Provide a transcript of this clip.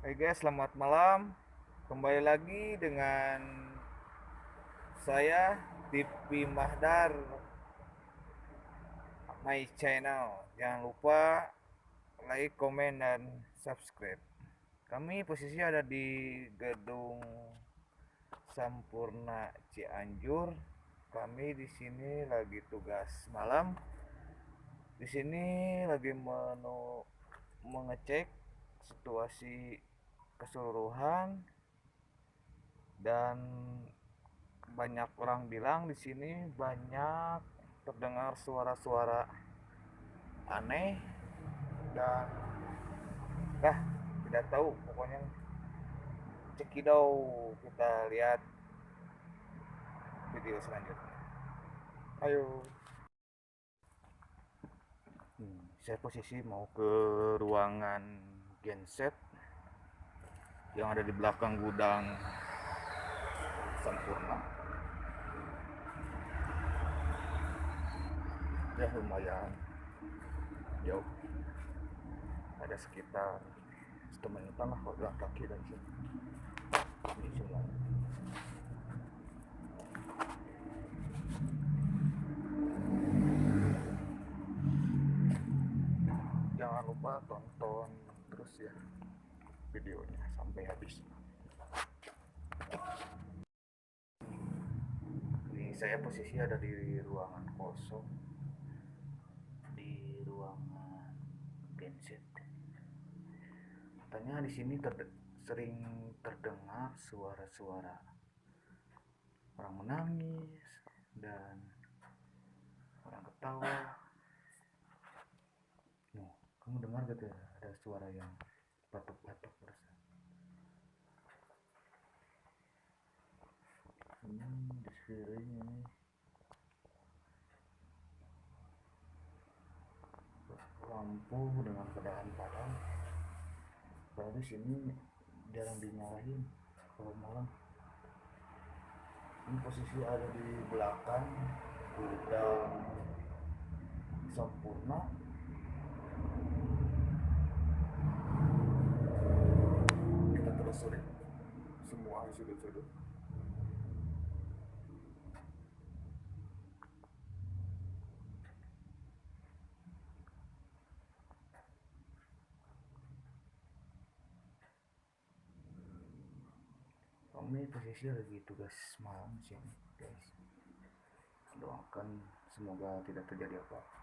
Hai guys, selamat malam. Kembali lagi dengan saya Dipi Mahdar, my channel. Jangan lupa like, komen, dan subscribe. Kami posisi ada di gedung Sampurna Cianjur. Kami di sini lagi tugas malam. Di sini lagi mengecek situasi keseluruhan, dan banyak orang bilang di sini banyak terdengar suara-suara aneh, dan tidak tahu, pokoknya cekidau. Kita lihat video selanjutnya, ayo. Saya posisi mau ke ruangan genset yang ada di belakang gudang Sampurna. Ya lumayan jauh, ada sekitar setengah menitan lah kalau jalan kaki dari sini. Ini semua jangan lupa tonton terus ya videonya sampai habis. Ini saya posisi ada di ruangan kosong, di ruangan genset. Katanya di sini sering terdengar suara-suara orang menangis dan orang ketawa. Noh, kamu dengar gak tuh ada suara yang batuk-batuk berasa? Di sekeliling ini lampu dengan keadaan padam. Baru sini jarang dinyalain kalau malam. Ini posisi ada di belakang gudang Sampurna. Kita telusuri semua sudut-sudut. Kami posisi lagi tugas malam sini guys. Doakan semoga tidak terjadi apa-apa.